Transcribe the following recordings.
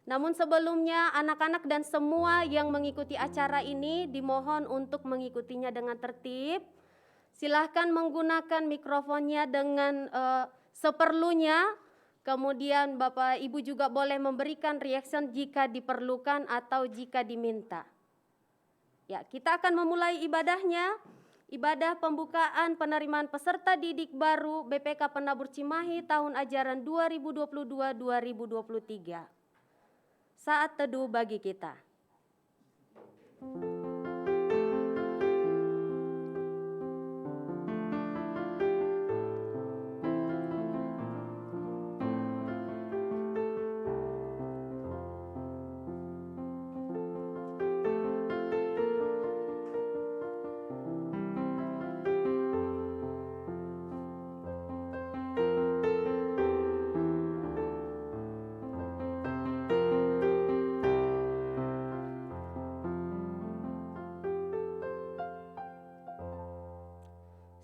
Namun sebelumnya anak-anak dan semua yang mengikuti acara ini dimohon untuk mengikutinya dengan tertib. Silahkan menggunakan mikrofonnya dengan seperlunya. Kemudian Bapak Ibu juga boleh memberikan reaction jika diperlukan atau jika diminta. Ya, kita akan memulai ibadahnya. Ibadah pembukaan penerimaan peserta didik baru BPK Penabur Cimahi tahun ajaran 2022-2023. Saat teduh bagi kita.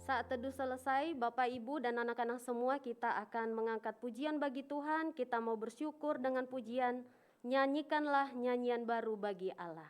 Saat teduh selesai, Bapak, Ibu, dan anak-anak semua, kita akan mengangkat pujian bagi Tuhan. Kita mau bersyukur dengan pujian, nyanyikanlah nyanyian baru bagi Allah.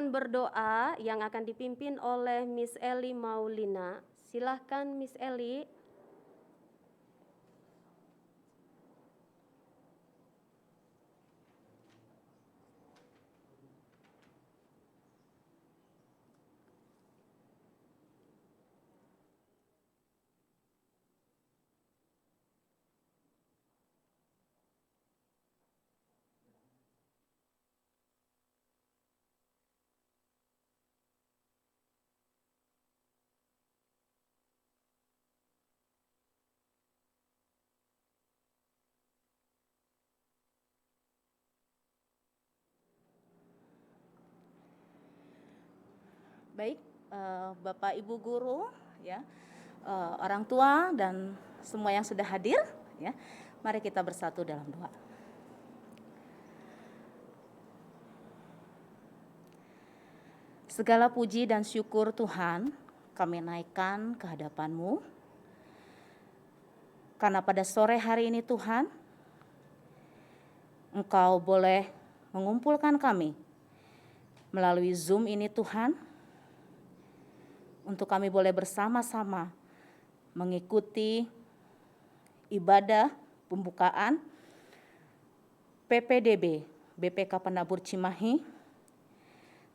Berdoa yang akan dipimpin oleh Miss Eli Maulina. Silahkan Miss Eli. Baik, Bapak Ibu guru, ya, orang tua dan semua yang sudah hadir, ya, mari kita bersatu dalam doa. Segala puji dan syukur Tuhan kami naikkan ke hadapan-Mu, karena pada sore hari ini Tuhan, Engkau boleh mengumpulkan kami melalui Zoom ini Tuhan, untuk kami boleh bersama-sama mengikuti ibadah pembukaan PPDB BPK Penabur Cimahi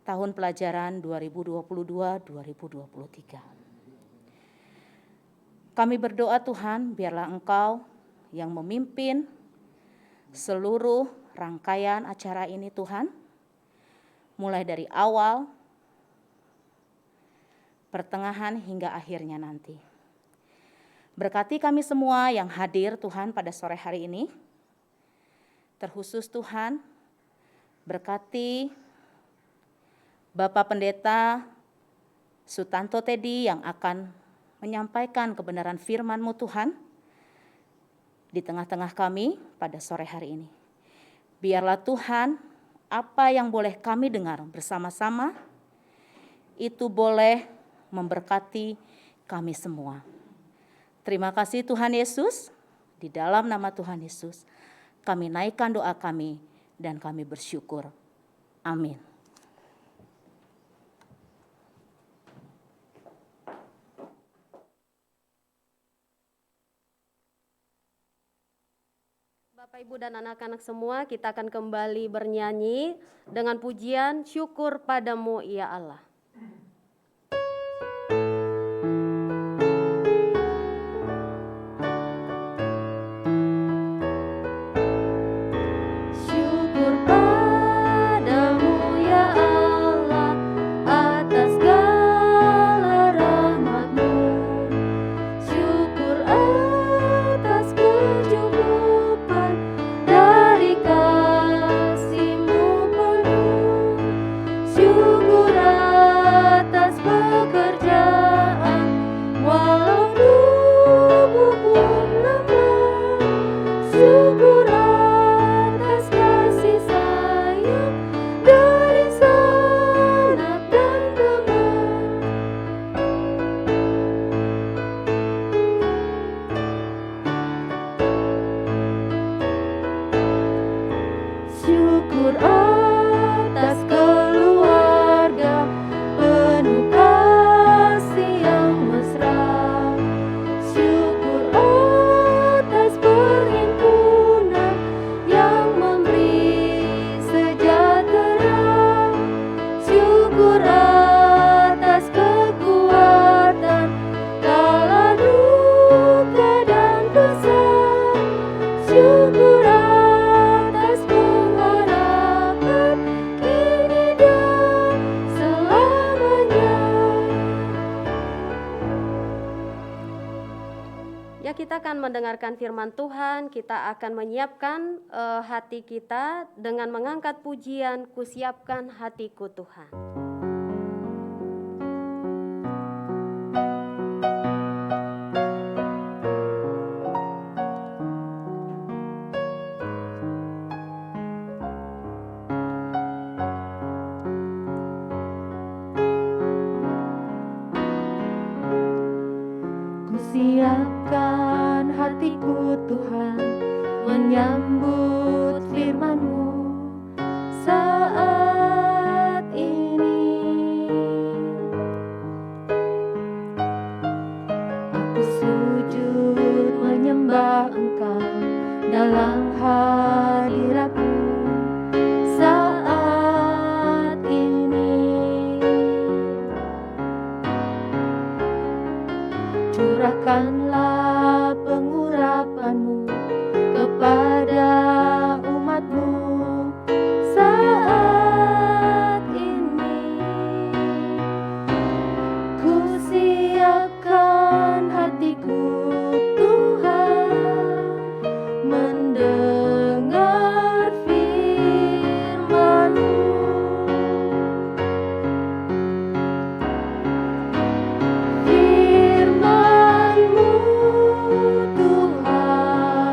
tahun pelajaran 2022-2023. Kami berdoa Tuhan, biarlah Engkau yang memimpin seluruh rangkaian acara ini Tuhan, mulai dari awal, pertengahan hingga akhirnya nanti. Berkati kami semua yang hadir Tuhan pada sore hari ini. Terkhusus Tuhan, berkati Bapak Pendeta Sutanto Teddy yang akan menyampaikan kebenaran firman-Mu Tuhan di tengah-tengah kami pada sore hari ini. Biarlah Tuhan, apa yang boleh kami dengar bersama-sama, itu boleh memberkati kami semua. Terima kasih Tuhan Yesus, di dalam nama Tuhan Yesus kami naikkan doa kami dan kami bersyukur. Amin. Bapak, Ibu, dan anak-anak semua, kita akan kembali bernyanyi dengan pujian syukur padamu ya Allah. Syukur padamu ya Allah atas segala rahmat-Mu. Syukur atas kecukupan dari kasih-Mu penuh. Syukur atas pekerjaan walau tubuhku lemah. Syukur atas kasih sayang dari sanak dan teman. Syukur atas keluarga penuh kasih yang mesra. Syukur atas perhimpunan yang memberi sejahtera. Syukur atas kekuatan kala duka dan pesan. Syukur atas pengharapan kini dan selamanya. Ya, kita akan mendengarkan firman Tuhan. Kita akan menyiapkan hati kita dengan mengangkat pujian, "Kusiapkan hatiku Tuhan." Kusiapkan hatiku Tuhan menyambut firman-Mu saat ini. Aku sujud menyembah Engkau dalam hadirat-Mu saat ini. Curahkanlah pengurapan-Mu kepada umat-Mu saat ini. Kusiapkan hatiku Tuhan mendengar firman-Mu. Firman-Mu Tuhan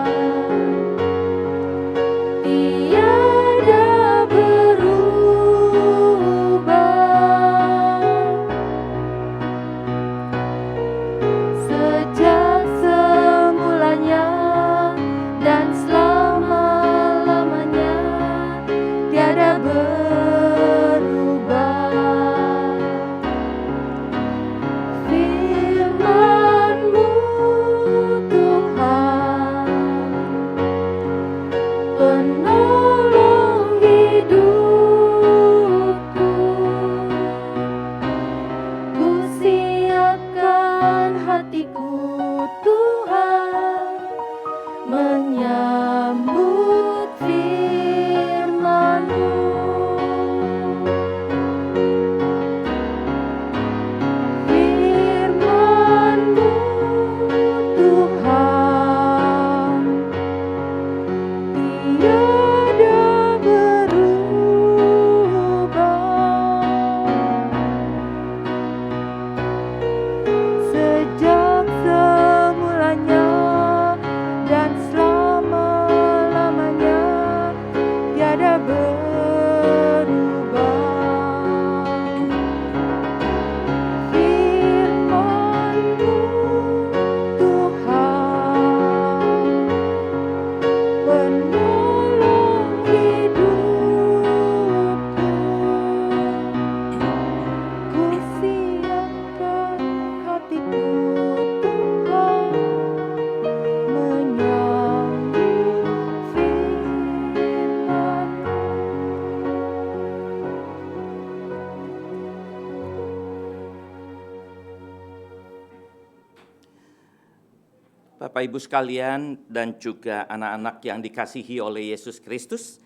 Bapak Ibu sekalian dan juga anak-anak yang dikasihi oleh Yesus Kristus,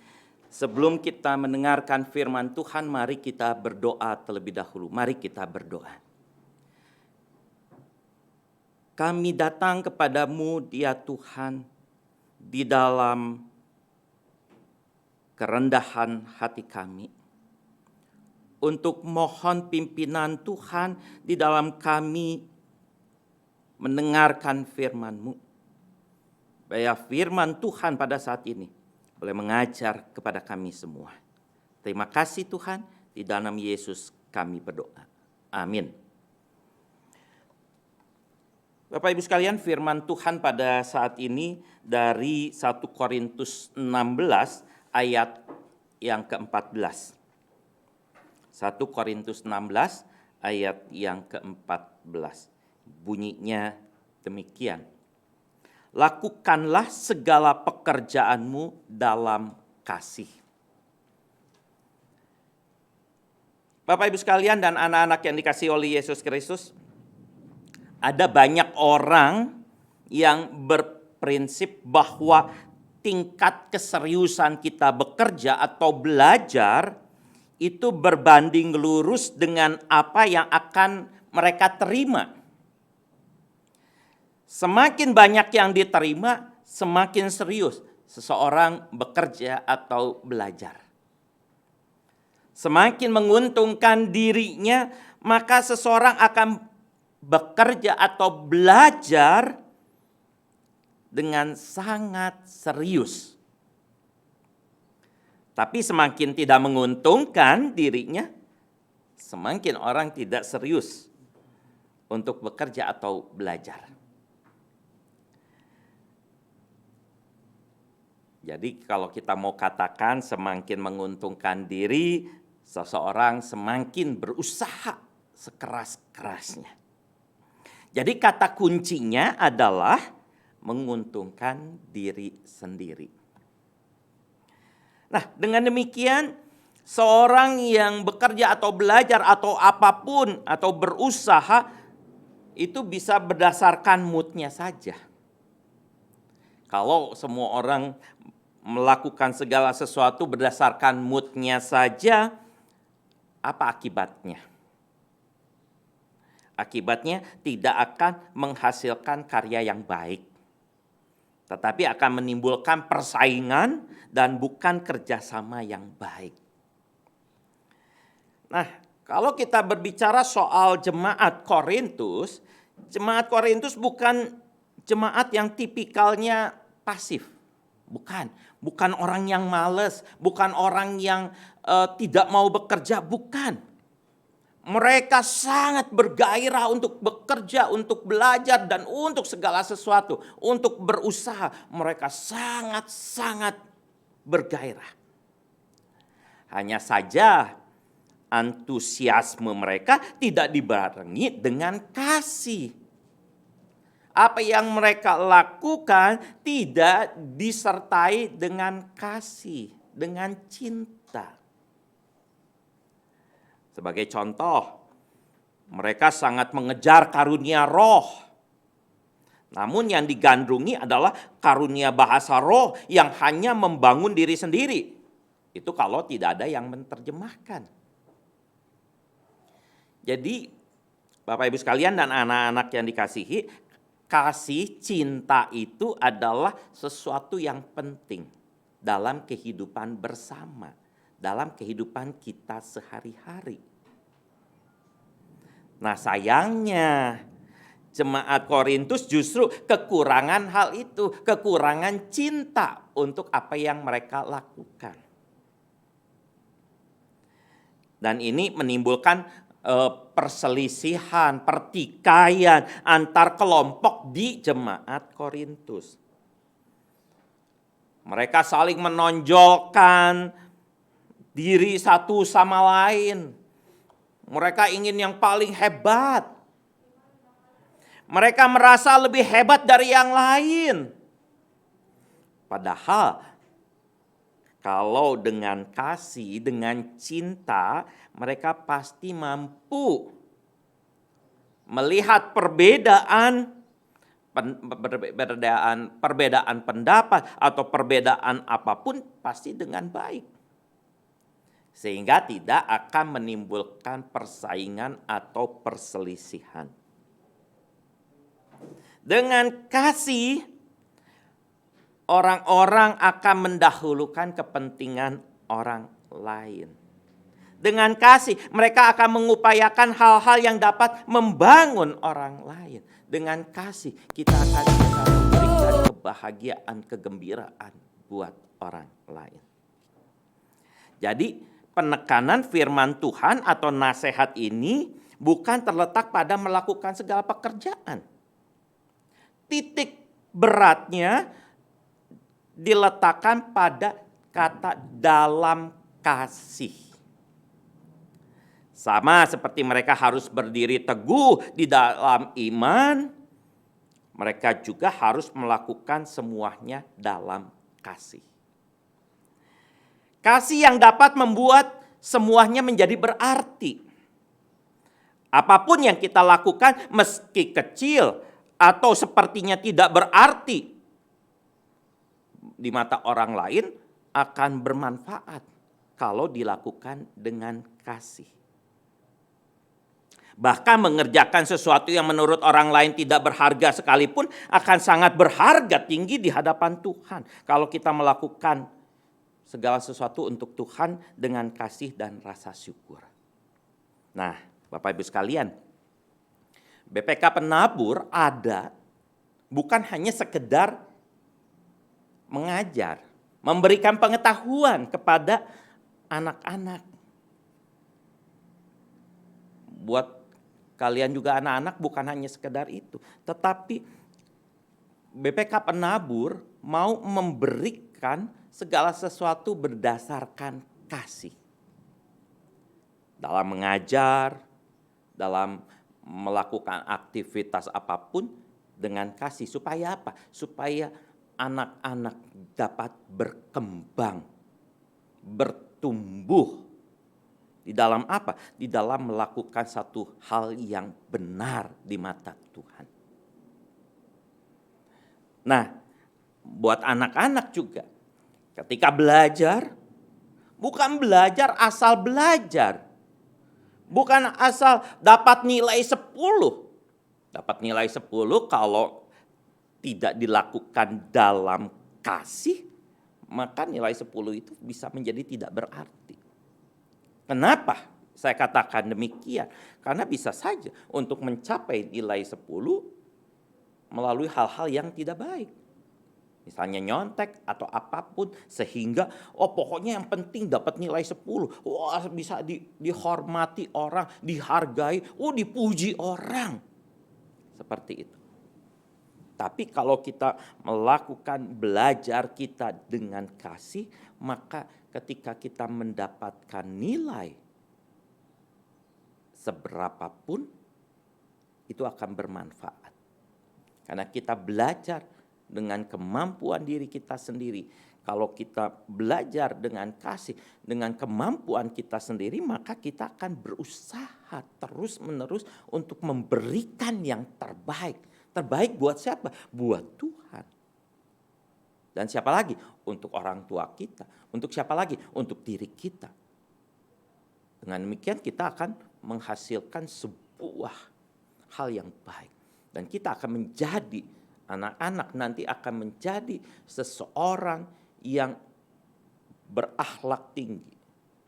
sebelum kita mendengarkan firman Tuhan, mari kita berdoa terlebih dahulu. Mari kita berdoa. Kami datang kepadamu, ya Tuhan, di dalam kerendahan hati kami, untuk mohon pimpinan Tuhan di dalam kami mendengarkan firman-Mu. Supaya firman Tuhan pada saat ini boleh mengajar kepada kami semua. Terima kasih Tuhan, di dalam Yesus kami berdoa. Amin. Bapak Ibu sekalian, firman Tuhan pada saat ini dari 1 Korintus 16 ayat yang ke-14. 1 Korintus 16 ayat yang ke-14. Bunyinya demikian. Lakukanlah segala pekerjaanmu dalam kasih. Bapak Ibu sekalian dan anak-anak yang dikasihi oleh Yesus Kristus, ada banyak orang yang berprinsip bahwa tingkat keseriusan kita bekerja atau belajar itu berbanding lurus dengan apa yang akan mereka terima. Semakin banyak yang diterima, semakin serius seseorang bekerja atau belajar. Semakin menguntungkan dirinya, maka seseorang akan bekerja atau belajar dengan sangat serius. Tapi semakin tidak menguntungkan dirinya, semakin orang tidak serius untuk bekerja atau belajar. Jadi kalau kita mau katakan semakin menguntungkan diri, seseorang semakin berusaha sekeras-kerasnya. Jadi kata kuncinya adalah menguntungkan diri sendiri. Nah, dengan demikian seorang yang bekerja atau belajar atau apapun atau berusaha itu bisa berdasarkan moodnya saja. Kalau semua orang melakukan segala sesuatu berdasarkan moodnya saja, apa akibatnya? Akibatnya tidak akan menghasilkan karya yang baik, tetapi akan menimbulkan persaingan dan bukan kerjasama yang baik. Nah, kalau kita berbicara soal jemaat Korintus bukan jemaat yang tipikalnya pasif. Bukan orang yang malas, bukan orang yang tidak mau bekerja, bukan. Mereka sangat bergairah untuk bekerja, untuk belajar, dan untuk segala sesuatu. Untuk berusaha, mereka sangat-sangat bergairah. Hanya saja antusiasme mereka tidak dibarengi dengan kasih. Apa yang mereka lakukan tidak disertai dengan kasih, dengan cinta. Sebagai contoh, mereka sangat mengejar karunia roh. Namun yang digandrungi adalah karunia bahasa roh yang hanya membangun diri sendiri. Itu kalau tidak ada yang menerjemahkan. Jadi, Bapak Ibu sekalian dan anak-anak yang dikasihi, kasih cinta itu adalah sesuatu yang penting dalam kehidupan bersama, dalam kehidupan kita sehari-hari. Nah, sayangnya jemaat Korintus justru kekurangan hal itu, kekurangan cinta untuk apa yang mereka lakukan. Dan ini menimbulkan perselisihan, pertikaian antar kelompok di jemaat Korintus. Mereka saling menonjolkan diri satu sama lain. Mereka ingin yang paling hebat. Mereka merasa lebih hebat dari yang lain. Padahal kalau dengan kasih, dengan cinta, mereka pasti mampu melihat perbedaan, perbedaan pendapat atau perbedaan apapun pasti dengan baik. Sehingga tidak akan menimbulkan persaingan atau perselisihan. Dengan kasih, orang-orang akan mendahulukan kepentingan orang lain. Dengan kasih, mereka akan mengupayakan hal-hal yang dapat membangun orang lain. Dengan kasih, kita akan bisa memberikan kebahagiaan, kegembiraan buat orang lain. Jadi, penekanan firman Tuhan atau nasihat ini bukan terletak pada melakukan segala pekerjaan. Titik beratnya diletakkan pada kata dalam kasih. Sama seperti mereka harus berdiri teguh di dalam iman, mereka juga harus melakukan semuanya dalam kasih. Kasih yang dapat membuat semuanya menjadi berarti. Apapun yang kita lakukan meski kecil atau sepertinya tidak berarti di mata orang lain akan bermanfaat kalau dilakukan dengan kasih. Bahkan mengerjakan sesuatu yang menurut orang lain tidak berharga sekalipun akan sangat berharga tinggi di hadapan Tuhan. Kalau kita melakukan segala sesuatu untuk Tuhan dengan kasih dan rasa syukur. Nah, Bapak Ibu sekalian, BPK Penabur ada bukan hanya sekedar mengajar, memberikan pengetahuan kepada anak-anak. Buat kalian juga anak-anak bukan hanya sekedar itu, tetapi BPK Penabur mau memberikan segala sesuatu berdasarkan kasih. Dalam mengajar, dalam melakukan aktivitas apapun dengan kasih. Supaya apa? Supaya anak-anak dapat berkembang, bertumbuh. Di dalam apa? Di dalam melakukan satu hal yang benar di mata Tuhan. Nah, buat anak-anak juga, ketika belajar, bukan belajar asal belajar. Bukan asal dapat nilai 10. Dapat nilai 10 kalau tidak dilakukan dalam kasih, maka nilai 10 itu bisa menjadi tidak berarti. Kenapa saya katakan demikian? Karena bisa saja untuk mencapai nilai 10 melalui hal-hal yang tidak baik. Misalnya nyontek atau apapun sehingga pokoknya yang penting dapat nilai 10. Wah, bisa dihormati orang, dihargai, dipuji orang. Seperti itu. Tapi kalau kita melakukan belajar kita dengan kasih, maka ketika kita mendapatkan nilai seberapapun, itu akan bermanfaat. Karena kita belajar dengan kemampuan diri kita sendiri. Kalau kita belajar dengan kasih, dengan kemampuan kita sendiri, maka kita akan berusaha terus-menerus untuk memberikan yang terbaik. Terbaik buat siapa? Buat Tuhan. Dan siapa lagi? Untuk orang tua kita. Untuk siapa lagi? Untuk diri kita. Dengan demikian kita akan menghasilkan sebuah hal yang baik. Dan kita akan menjadi, anak-anak nanti akan menjadi seseorang yang berakhlak tinggi,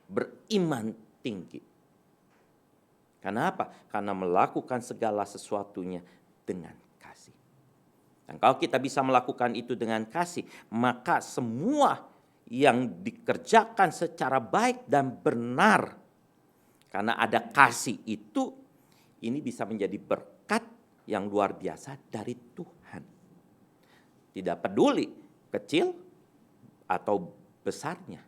beriman tinggi. Karena apa? Karena melakukan segala sesuatunya dengan kasih. Dan kalau kita bisa melakukan itu dengan kasih, maka semua yang dikerjakan secara baik dan benar, karena ada kasih itu, ini bisa menjadi berkat yang luar biasa dari Tuhan. Tidak peduli kecil atau besarnya,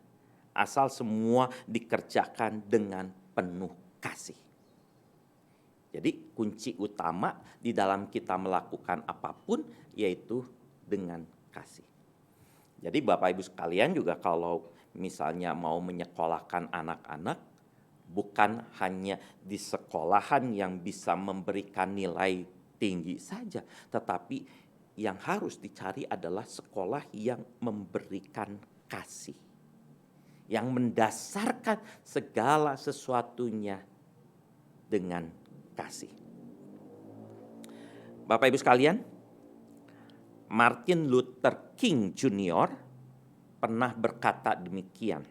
asal semua dikerjakan dengan penuh kasih. Jadi kunci utama di dalam kita melakukan apapun yaitu dengan kasih. Jadi Bapak Ibu sekalian juga kalau misalnya mau menyekolahkan anak-anak, bukan hanya di sekolahan yang bisa memberikan nilai tinggi saja, tetapi yang harus dicari adalah sekolah yang memberikan kasih, yang mendasarkan segala sesuatunya dengan kasih. Bapak Ibu sekalian, Martin Luther King Jr. pernah berkata demikian.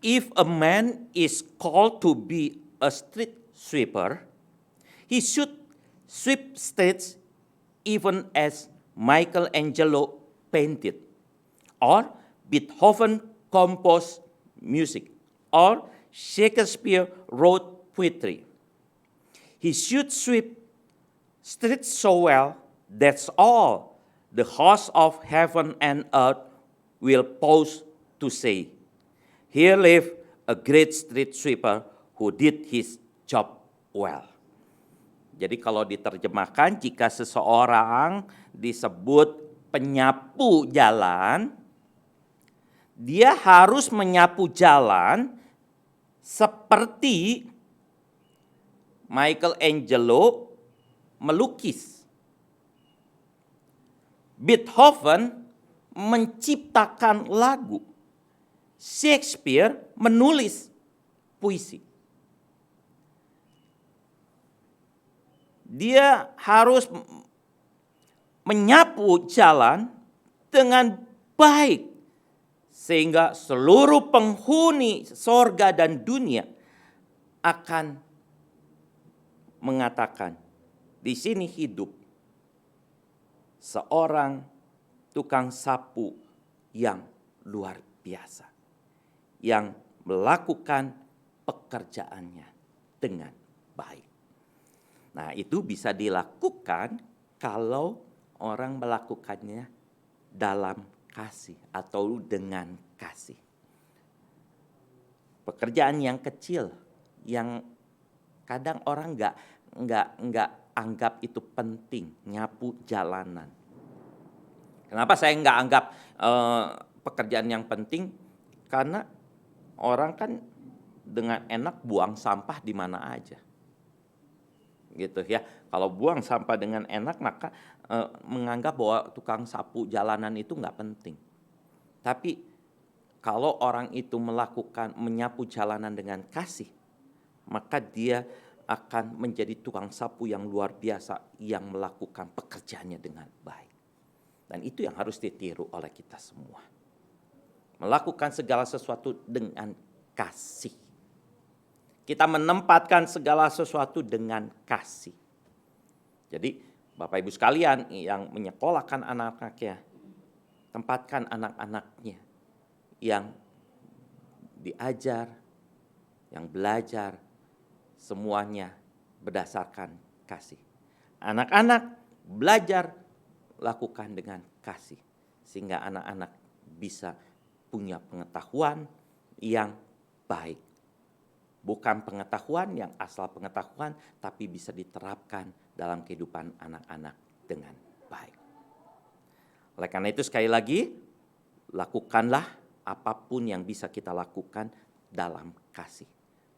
If a man is called to be a street sweeper, he should sweep streets even as Michelangelo painted, or Beethoven composed music, or Shakespeare wrote poetry. He should sweep streets so well, that's all the hosts of heaven and earth will pause to say, here live a great street sweeper who did his job well. Jadi kalau diterjemahkan, jika seseorang disebut penyapu jalan, dia harus menyapu jalan seperti Michelangelo melukis. Beethoven menciptakan lagu. Shakespeare menulis puisi. Dia harus menyapu jalan dengan baik, sehingga seluruh penghuni sorga dan dunia akan mengatakan, di sini hidup seorang tukang sapu yang luar biasa, yang melakukan pekerjaannya dengan baik. Nah, itu bisa dilakukan kalau orang melakukannya dalam kasih atau dengan kasih. Pekerjaan yang kecil, yang kadang orang nggak anggap itu penting, nyapu jalanan. Kenapa saya nggak anggap pekerjaan yang penting? Karena orang kan dengan enak buang sampah di mana aja, gitu ya. Kalau buang sampah dengan enak, maka menganggap bahwa tukang sapu jalanan itu nggak penting. Tapi kalau orang itu menyapu jalanan dengan kasih, maka dia akan menjadi tukang sapu yang luar biasa, yang melakukan pekerjaannya dengan baik. Dan itu yang harus ditiru oleh kita semua. Melakukan segala sesuatu dengan kasih. Kita menempatkan segala sesuatu dengan kasih. Jadi Bapak Ibu sekalian yang menyekolahkan anak-anaknya, tempatkan anak-anaknya yang diajar, yang belajar, semuanya berdasarkan kasih. Anak-anak belajar, lakukan dengan kasih, sehingga anak-anak bisa punya pengetahuan yang baik. Bukan pengetahuan yang asal pengetahuan, tapi bisa diterapkan dalam kehidupan anak-anak dengan baik. Oleh karena itu sekali lagi, lakukanlah apapun yang bisa kita lakukan dalam kasih.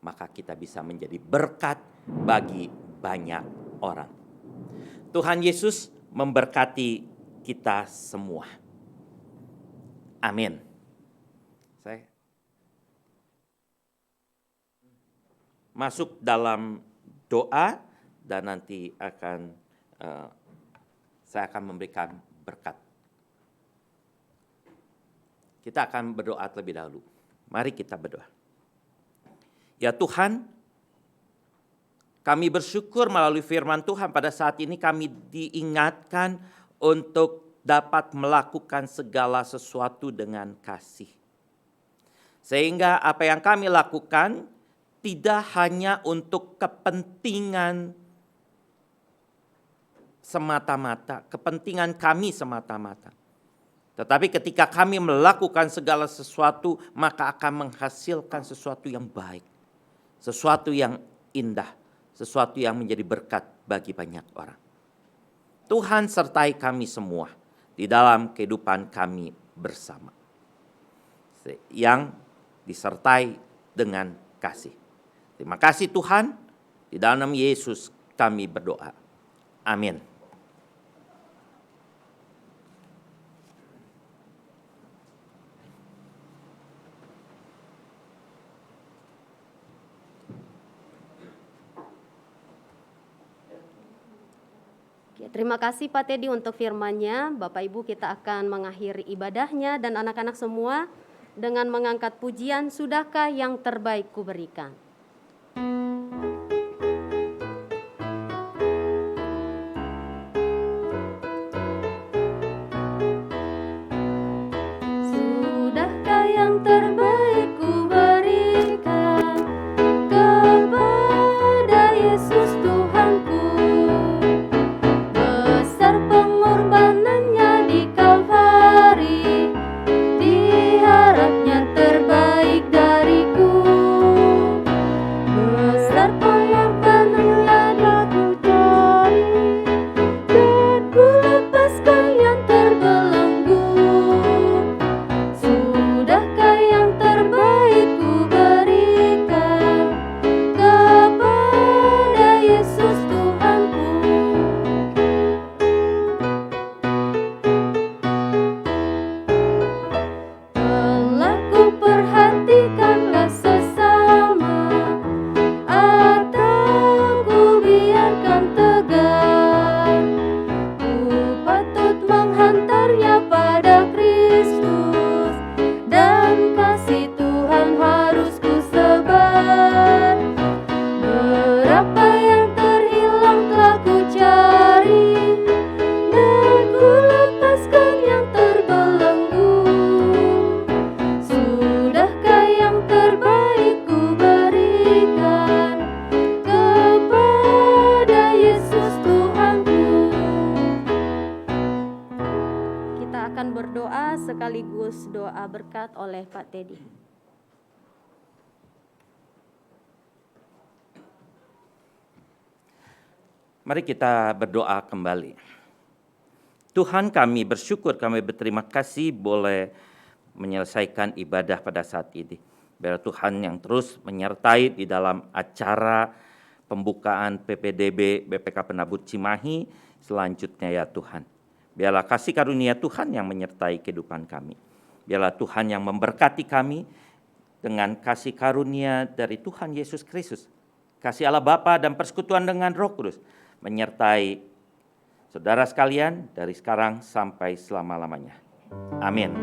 Maka kita bisa menjadi berkat bagi banyak orang. Tuhan Yesus memberkati kita semua. Amin. Saya masuk dalam doa dan nanti saya akan memberikan berkat. Kita akan berdoa terlebih dahulu. Mari kita berdoa. Ya Tuhan, kami bersyukur melalui firman Tuhan pada saat ini kami diingatkan untuk dapat melakukan segala sesuatu dengan kasih. Sehingga apa yang kami lakukan tidak hanya untuk kepentingan semata-mata, kepentingan kami semata-mata. Tetapi ketika kami melakukan segala sesuatu, maka akan menghasilkan sesuatu yang baik, sesuatu yang indah, sesuatu yang menjadi berkat bagi banyak orang. Tuhan sertai kami semua di dalam kehidupan kami bersama, yang disertai dengan kasih. Terima kasih Tuhan, di dalam nama Yesus kami berdoa. Amin. Oke, terima kasih Pak Teddy untuk firman-Nya. Bapak Ibu, kita akan mengakhiri ibadahnya dan anak-anak semua dengan mengangkat pujian, "Sudahkah yang terbaik kuberikan?" Sudahkah yang terbaik kuberikan kepada Yesus Tuhanku? Besar pengorbanannya di Kalvari, diharapnya terbaik dariku. Besar pengorbanannya aku cari, dan ku lepaskan yang terbelenggu. Sudahkah yang terbaik kuberikan kepada Yesus Tuhanku? Telah kuperhatikanlah sesama, atau ku biarkan tegar. Ku patut menghantarnya pada Kristus, dan kasih Tuhan harus ku sebar. Berapa yang terhilang telah ku cari, dan ku lepaskan yang terbelenggu. Sudahkah yang terbaik kuberikan kepada Yesus Tuhanku? Kita akan berdoa sekaligus doa berkat oleh Pak Teddy. Mari kita berdoa kembali. Tuhan, kami bersyukur, kami berterima kasih boleh menyelesaikan ibadah pada saat ini. Biar Tuhan yang terus menyertai di dalam acara pembukaan PPDB BPK Penabut Cimahi selanjutnya ya Tuhan. Biarlah kasih karunia Tuhan yang menyertai kehidupan kami. Biarlah Tuhan yang memberkati kami dengan kasih karunia dari Tuhan Yesus Kristus. Kasih Allah Bapa dan persekutuan dengan Roh Kudus menyertai saudara sekalian dari sekarang sampai selama-lamanya. Amin.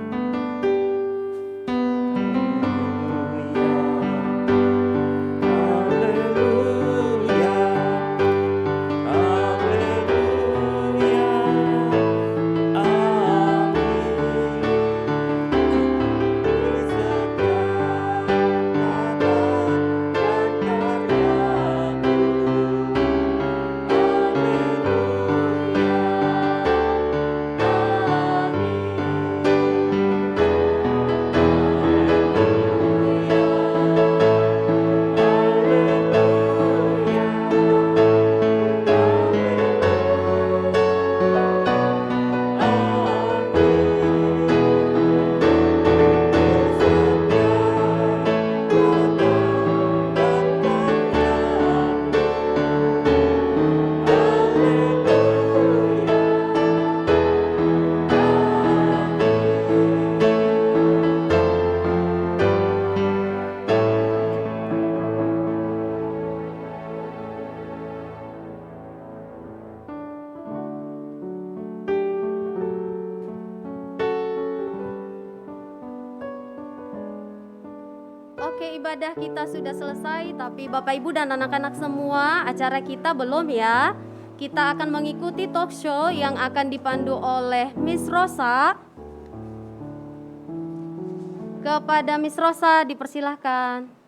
Oke, ibadah kita sudah selesai, tapi Bapak Ibu dan anak-anak semua, acara kita belum ya. Kita akan mengikuti talk show yang akan dipandu oleh Miss Rosa. Kepada Miss Rosa dipersilahkan.